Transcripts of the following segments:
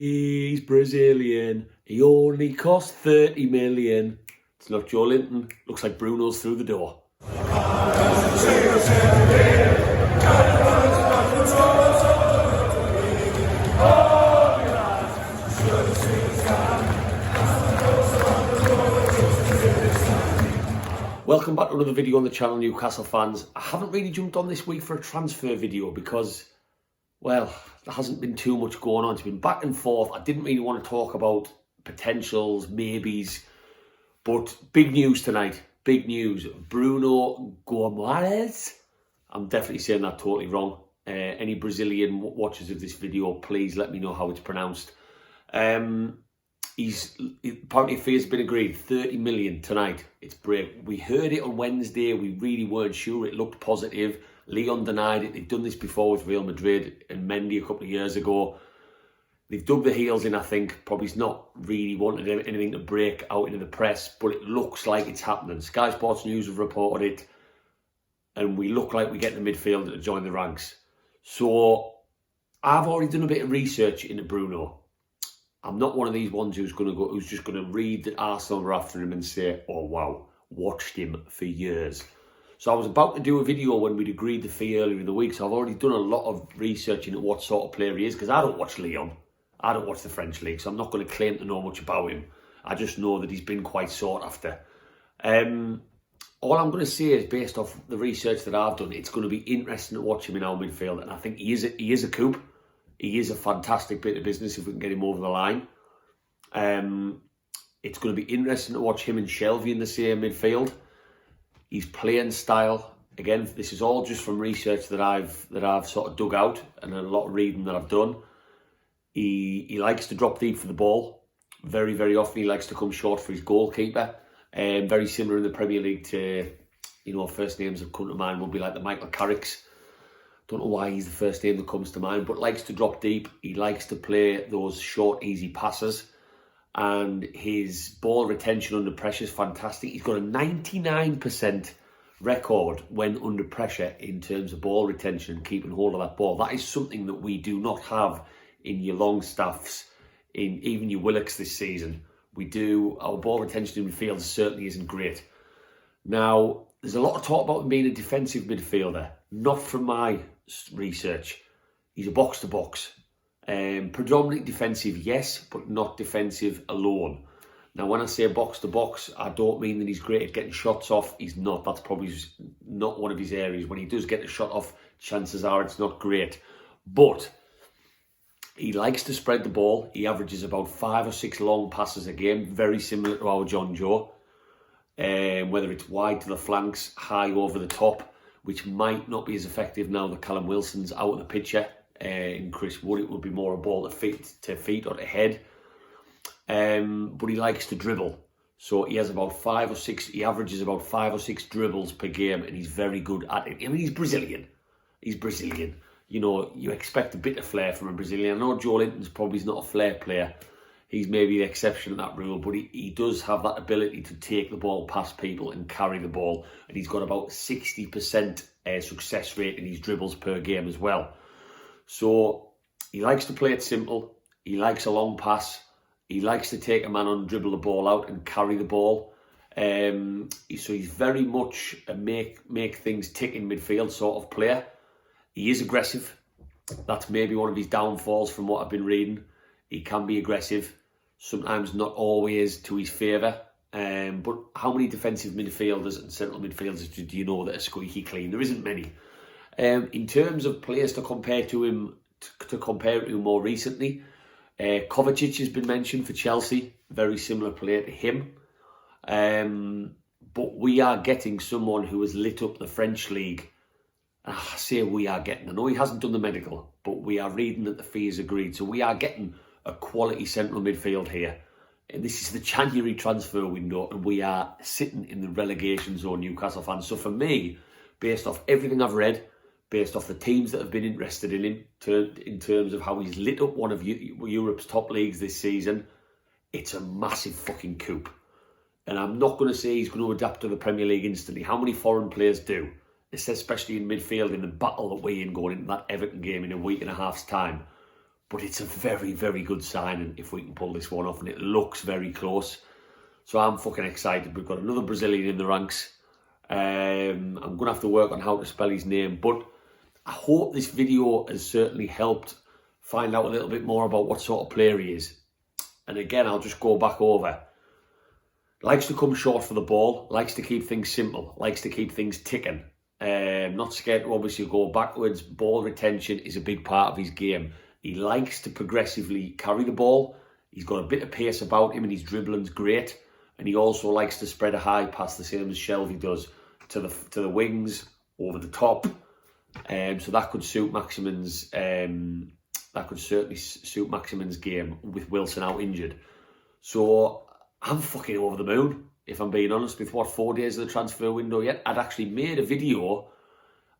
He's Brazilian. He only cost 30 million. It's not Joe Linton. Looks like Bruno's through the door. Welcome back to another video on the channel, Newcastle fans. I haven't really jumped on this week for a transfer video because, well, there hasn't been too much going on. It's been back and forth. I didn't really want to talk about potentials, maybes, but big news tonight. Big news. Bruno Guimaraes. I'm definitely saying that totally wrong. Any Brazilian watchers of this video, please let me know how it's pronounced. Apparently a fee has been agreed, 30 million tonight. It's break. We heard it on Wednesday. We really weren't sure. It looked positive. Lyon denied it. They've done this before with Real Madrid and Mendy a couple of years ago. They've dug the heels in, I think. Probably not really wanted anything to break out into the press, but it looks like it's happening. Sky Sports News have reported it, and we look like we get the midfielder to join the ranks. So I've already done a bit of research into Bruno. I'm not one of these ones who's just going to read that Arsenal are after him and say, oh wow, watched him for years. So I was about to do a video when we'd agreed the fee earlier in the week, so I've already done a lot of research into what sort of player he is, because I don't watch Lyon. I don't watch the French league, so I'm not going to claim to know much about him. I just know that he's been quite sought after. All I'm going to say is, based off the research that I've done, it's going to be interesting to watch him in our midfield, and I think he is a coup. He is a fantastic bit of business if we can get him over the line. It's going to be interesting to watch him and Shelvey in the same midfield. His playing style, again, this is all just from research that I've sort of dug out and a lot of reading that I've done. He likes to drop deep for the ball. Very, very often he likes to come short for his goalkeeper. Very similar in the Premier League to, first names that come to mind will be like the Michael Carricks. Don't know why he's the first name that comes to mind, but likes to drop deep. He likes to play those short, easy passes. And his ball retention under pressure is fantastic. He's got a 99% record when under pressure in terms of ball retention and keeping hold of that ball. That is something that we do not have in your Longstaffs, in even your Willocks this season. Our ball retention in midfield certainly isn't great. Now, there's a lot of talk about him being a defensive midfielder. Not from my research. He's a box-to-box. Predominantly defensive, yes, but not defensive alone. Now, when I say box-to-box, I don't mean that he's great at getting shots off. He's not. That's probably not one of his areas. When he does get a shot off, chances are it's not great. But he likes to spread the ball. He averages about 5 or 6 long passes a game, very similar to our John Joe. Whether it's wide to the flanks, high over the top, which might not be as effective now that Callum Wilson's out of the picture. In Chris Wood, it would be more a ball to feet or to head. But he likes to dribble. So he has about 5 or 6, he averages about 5 or 6 dribbles per game, and he's very good at it. I mean, he's Brazilian. You expect a bit of flair from a Brazilian. I know Joe Linton's probably not a flair player. He's maybe the exception to that rule, but he does have that ability to take the ball past people and carry the ball. And he's got about 60% success rate in his dribbles per game as well. So he likes to play it simple. He likes a long pass. He likes to take a man on, dribble the ball out and carry the ball. So he's very much a make things tick in midfield sort of player. He is aggressive. That's maybe one of his downfalls from what I've been reading. He can be aggressive. Sometimes not always to his favour. But how many defensive midfielders and central midfielders do you know that are squeaky clean? There isn't many. In terms of players to compare to him more recently, Kovacic has been mentioned for Chelsea. Very similar player to him. But we are getting someone who has lit up the French league. I say we are getting. I know he hasn't done the medical, but we are reading that the fee is agreed. So we are getting a quality central midfield here. And this is the January transfer window, and we are sitting in the relegation zone, Newcastle fans. So for me, based off everything I've read, based off the teams that have been interested in him, in terms of how he's lit up one of Europe's top leagues this season, it's a massive fucking coup. And I'm not going to say he's going to adapt to the Premier League instantly. How many foreign players do? Especially in midfield, in the battle that we're in going into that Everton game in a week and a half's time. but it's a very, very good signing if we can pull this one off, and it looks very close. So I'm fucking excited. We've got another Brazilian in the ranks. I'm going to have to work on how to spell his name, but I hope this video has certainly helped find out a little bit more about what sort of player he is. And again, I'll just go back over. Likes to come short for the ball, likes to keep things simple, likes to keep things ticking. Not scared to obviously go backwards. Ball retention is a big part of his game. He likes to progressively carry the ball. He's got a bit of pace about him and his dribbling's great. And he also likes to spread a high pass, the same as Shelvey does, to the wings, over the top. So that could suit Maximin's that could certainly suit Maximin's game with Wilson out injured. So I'm fucking over the moon, if I'm being honest, with 4 days of the transfer window yet. I'd actually made a video.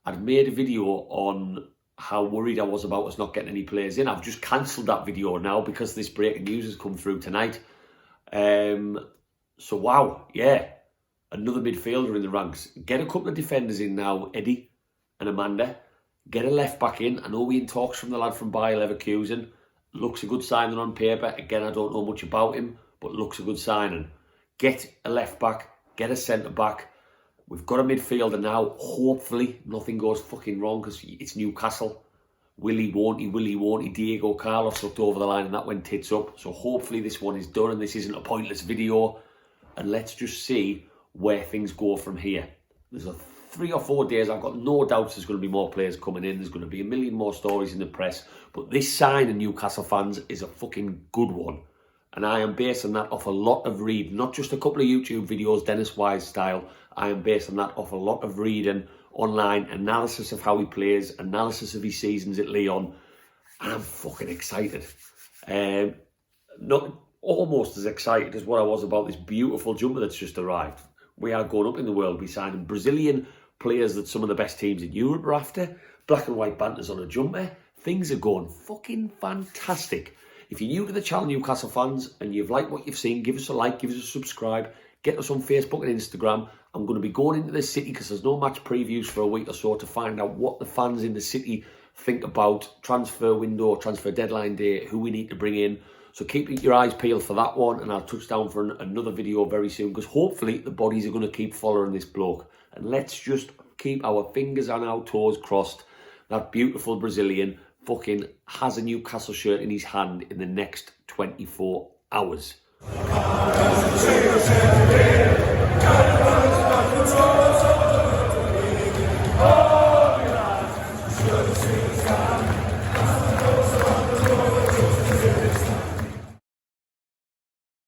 I'd made a video on how worried I was about us not getting any players in. I've just cancelled that video now because this breaking news has come through tonight. So wow, yeah, another midfielder in the ranks. Get a couple of defenders in now, Eddie and Amanda. Get a left back in. I know we in talks from the lad from Bayer Leverkusen. Looks a good signing on paper. Again, I don't know much about him, but looks a good signing. Get a left back. Get a centre back. We've got a midfielder now. Hopefully, nothing goes fucking wrong because it's Newcastle. Will he, won't he? Will he, won't he? Diego Carlos looked over the line and that went tits up. So hopefully this one is done and this isn't a pointless video. And let's just see where things go from here. There's 3 or 4 days. I've got no doubts there's going to be more players coming in. There's going to be a million more stories in the press. But this sign in Newcastle fans is a fucking good one. And I am basing that off a lot of reading, not just a couple of YouTube videos, Dennis Wise style. I am basing that off a lot of reading online, analysis of how he plays, analysis of his seasons at Lyon. And I'm fucking excited. Not almost as excited as what I was about this beautiful jumper that's just arrived. We are going up in the world. We're signing Brazilian players that some of the best teams in Europe are after. Black and white banters on a jumper. Things are going fucking fantastic. If you're new to the channel, Newcastle fans, and you've liked what you've seen, give us a like, give us a subscribe. Get us on Facebook and Instagram. I'm going to be going into the city because there's no match previews for a week or so to find out what the fans in the city think about transfer window, transfer deadline day, who we need to bring in. So keep your eyes peeled for that one, and I'll touch down for another video very soon because hopefully the bodies are going to keep following this bloke. And let's just keep our fingers and our toes crossed. That beautiful Brazilian fucking has a Newcastle shirt in his hand in the next 24 hours.